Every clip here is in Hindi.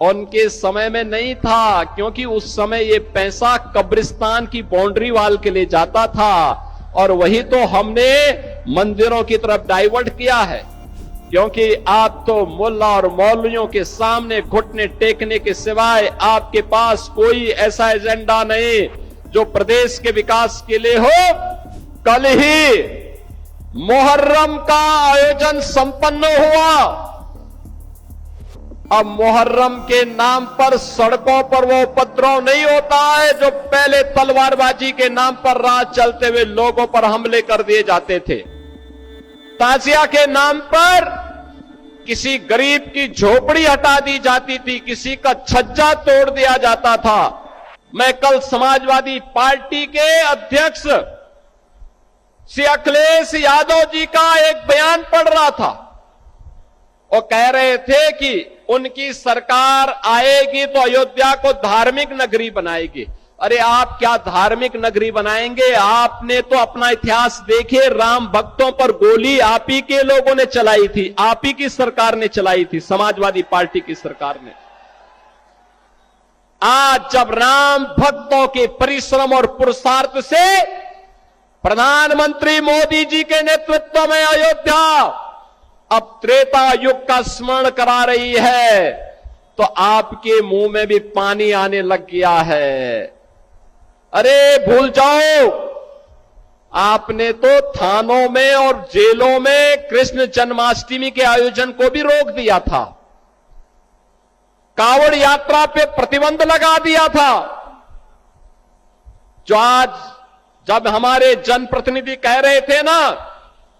उनके समय में नहीं था, क्योंकि उस समय ये पैसा कब्रिस्तान की बाउंड्री वाल के लिए जाता था और वही तो हमने मंदिरों की तरफ डाइवर्ट किया है। क्योंकि आप तो मुल्ला और मौलवियों के सामने घुटने टेकने के सिवाय आपके पास कोई ऐसा एजेंडा नहीं जो प्रदेश के विकास के लिए हो। कल ही मुहर्रम का आयोजन संपन्न हुआ। अब मुहर्रम के नाम पर सड़कों पर वो उपद्रव नहीं होता है जो पहले तलवारबाजी के नाम पर राह चलते हुए लोगों पर हमले कर दिए जाते थे। ताजिया के नाम पर किसी गरीब की झोपड़ी हटा दी जाती थी, किसी का छज्जा तोड़ दिया जाता था। मैं कल समाजवादी पार्टी के अध्यक्ष श्री अखिलेश यादव जी का एक बयान पढ़ रहा था। वो कह रहे थे कि उनकी सरकार आएगी तो अयोध्या को धार्मिक नगरी बनाएगी। अरे आप क्या धार्मिक नगरी बनाएंगे? आपने तो अपना इतिहास देखिए, राम भक्तों पर गोली आप ही के लोगों ने चलाई थी, आप ही की सरकार ने चलाई थी, समाजवादी पार्टी की सरकार ने। आज जब राम भक्तों के परिश्रम और पुरुषार्थ से प्रधानमंत्री मोदी जी के नेतृत्व में अयोध्या अब त्रेता युग का स्मरण करा रही है, तो आपके मुंह में भी पानी आने लग गया है। अरे भूल जाओ, आपने तो थानों में और जेलों में कृष्ण जन्माष्टमी के आयोजन को भी रोक दिया था, कांवड़ यात्रा पे प्रतिबंध लगा दिया था। जो आज जब हमारे जनप्रतिनिधि कह रहे थे ना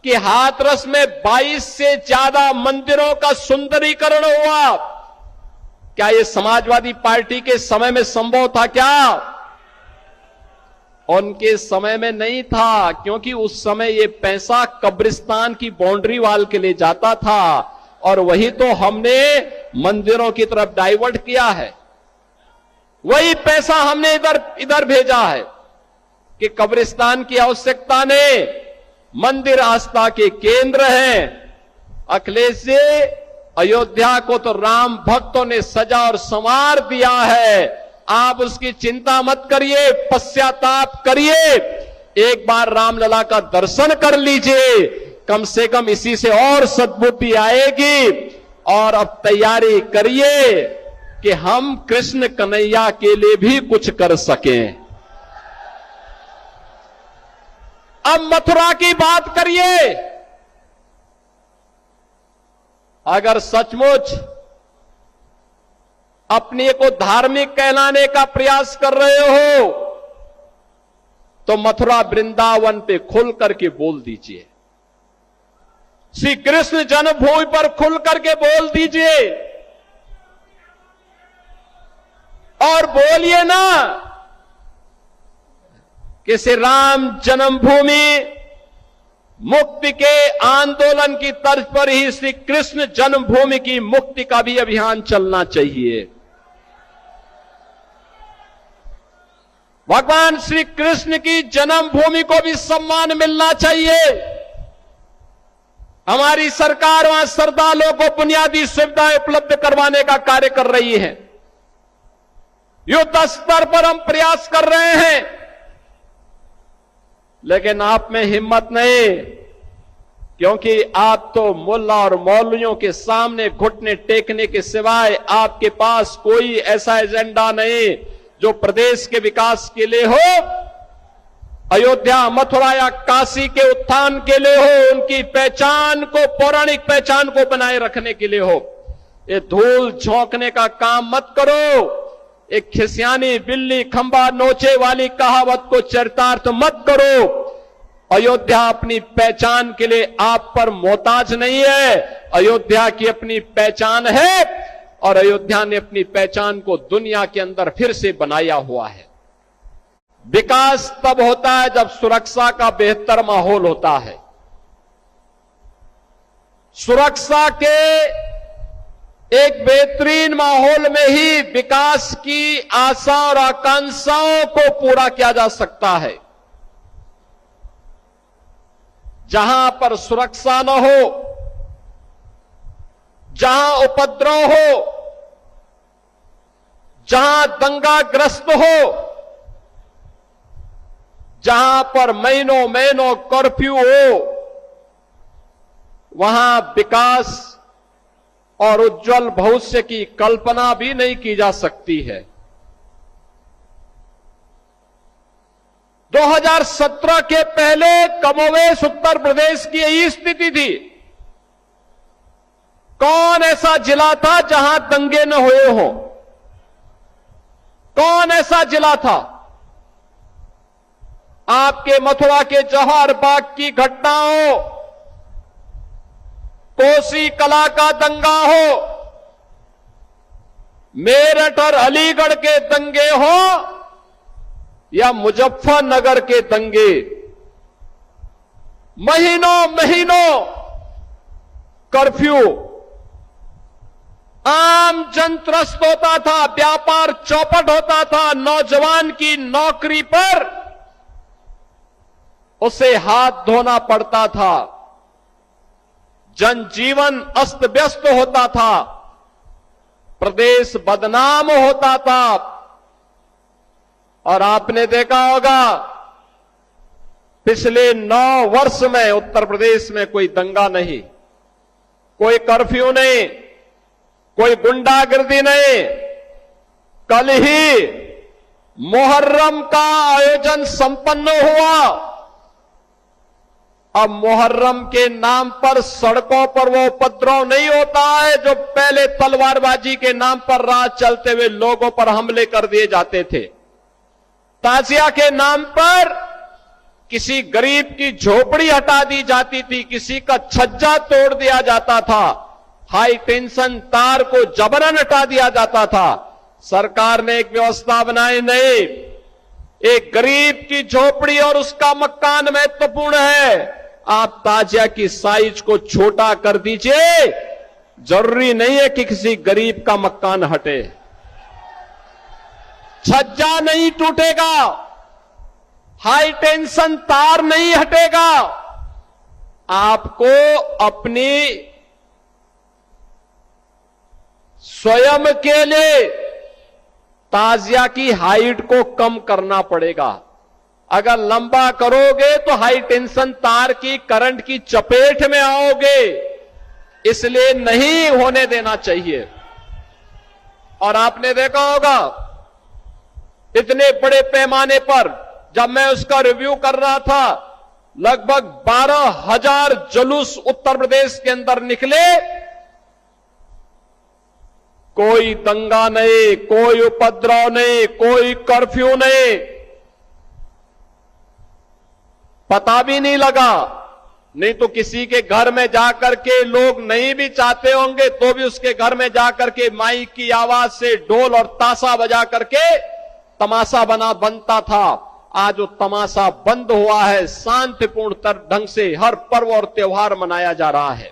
कि हाथरस में 22 से ज्यादा मंदिरों का सुंदरीकरण हुआ, क्या यह समाजवादी पार्टी के समय में संभव था क्या? उनके समय में नहीं था, क्योंकि उस समय यह पैसा कब्रिस्तान की बाउंड्री वाल के लिए जाता था और वही तो हमने मंदिरों की तरफ डाइवर्ट किया है। वही पैसा हमने इधर भेजा है कि कब्रिस्तान की आवश्यकता नहीं, मंदिर आस्था के केंद्र हैं। अखिलेश जी, अयोध्या को तो राम भक्तों ने सजा और संवार दिया है, आप उसकी चिंता मत करिए, पश्चाताप करिए, एक बार रामलला का दर्शन कर लीजिए, कम से कम इसी से और सद्बुद्धि आएगी। और अब तैयारी करिए कि हम कृष्ण कन्हैया के लिए भी कुछ कर सकें। अब मथुरा की बात करिए। अगर सचमुच अपने को धार्मिक कहलाने का प्रयास कर रहे हो तो मथुरा वृंदावन पे खुल करके बोल दीजिए, श्री कृष्ण जन्मभूमि पर खुल करके बोल दीजिए और बोलिए ना कि श्री राम जन्मभूमि मुक्ति के आंदोलन की तर्ज पर ही श्री कृष्ण जन्मभूमि की मुक्ति का भी अभियान चलना चाहिए। भगवान श्री कृष्ण की जन्मभूमि को भी सम्मान मिलना चाहिए। हमारी सरकार वहां श्रद्धालुओं को बुनियादी सुविधाएं उपलब्ध करवाने का कार्य कर रही है। युद्ध स्तर पर हम प्रयास कर रहे हैं, लेकिन आप में हिम्मत नहीं, क्योंकि आप तो मुल्ला और मौलवियों के सामने घुटने टेकने के सिवाय आपके पास कोई ऐसा एजेंडा नहीं जो प्रदेश के विकास के लिए हो, अयोध्या, मथुरा या काशी के उत्थान के लिए हो, उनकी पहचान को, पौराणिक पहचान को बनाए रखने के लिए हो। ये धूल झोंकने का काम मत करो। एक खिसियानी बिल्ली खंबा नोचे वाली कहावत को चरितार्थ मत करो। अयोध्या अपनी पहचान के लिए आप पर मोहताज नहीं है, अयोध्या की अपनी पहचान है और अयोध्या ने अपनी पहचान को दुनिया के अंदर फिर से बनाया हुआ है। विकास तब होता है जब सुरक्षा का बेहतर माहौल होता है। सुरक्षा के एक बेहतरीन माहौल में ही विकास की आशा और आकांक्षाओं को पूरा किया जा सकता है। जहां पर सुरक्षा न हो, जहां उपद्रव हो, जहां दंगाग्रस्त हो, जहां पर महीनों महीनों कर्फ्यू हो, वहां विकास और उज्जवल भविष्य की कल्पना भी नहीं की जा सकती है। 2017 के पहले कमोवेश उत्तर प्रदेश की यही स्थिति थी। कौन ऐसा जिला था जहां दंगे न हुए हों? कौन ऐसा जिला था? आपके मथुरा के जवाहर बाग की घटना हो, कोसी कला का दंगा हो, मेरठ और अलीगढ़ के दंगे हो या मुजफ्फरनगर के दंगे, महीनों महीनों कर्फ्यू, आम जन त्रस्त होता था, व्यापार चौपट होता था, नौजवान की नौकरी पर उसे हाथ धोना पड़ता था, जनजीवन अस्त व्यस्त होता था, प्रदेश बदनाम होता था। और आपने देखा होगा पिछले 9 वर्ष में उत्तर प्रदेश में कोई दंगा नहीं, कोई कर्फ्यू नहीं, कोई गुंडागर्दी नहीं। कल ही मुहर्रम का आयोजन संपन्न हुआ। अब मुहर्रम के नाम पर सड़कों पर वो उपद्रव नहीं होता है जो पहले तलवारबाजी के नाम पर राह चलते हुए लोगों पर हमले कर दिए जाते थे। ताजिया के नाम पर किसी गरीब की झोपड़ी हटा दी जाती थी, किसी का छज्जा तोड़ दिया जाता था, हाई टेंशन तार को जबरन हटा दिया जाता था। सरकार ने एक व्यवस्था बनाई, नहीं, एक गरीब की झोपड़ी और उसका मकान महत्वपूर्ण है। आप ताजिया की साइज को छोटा कर दीजिए, जरूरी नहीं है कि किसी गरीब का मकान हटे, छज्जा नहीं टूटेगा, हाई टेंशन तार नहीं हटेगा। आपको अपनी स्वयं के लिए ताजिया की हाइट को कम करना पड़ेगा। अगर लंबा करोगे तो हाई टेंशन तार की करंट की चपेट में आओगे, इसलिए नहीं होने देना चाहिए। और आपने देखा होगा इतने बड़े पैमाने पर जब मैं उसका रिव्यू कर रहा था, लगभग 12,000 जुलूस उत्तर प्रदेश के अंदर निकले, कोई दंगा नहीं, कोई उपद्रव नहीं, कोई कर्फ्यू नहीं, पता भी नहीं लगा। नहीं तो किसी के घर में जाकर के लोग नहीं भी चाहते होंगे तो भी उसके घर में जाकर के माइक की आवाज से ढोल और ताशा बजा करके तमाशा बनता था। आज वो तमाशा बंद हुआ है, शांतिपूर्ण ढंग से हर पर्व और त्योहार मनाया जा रहा है।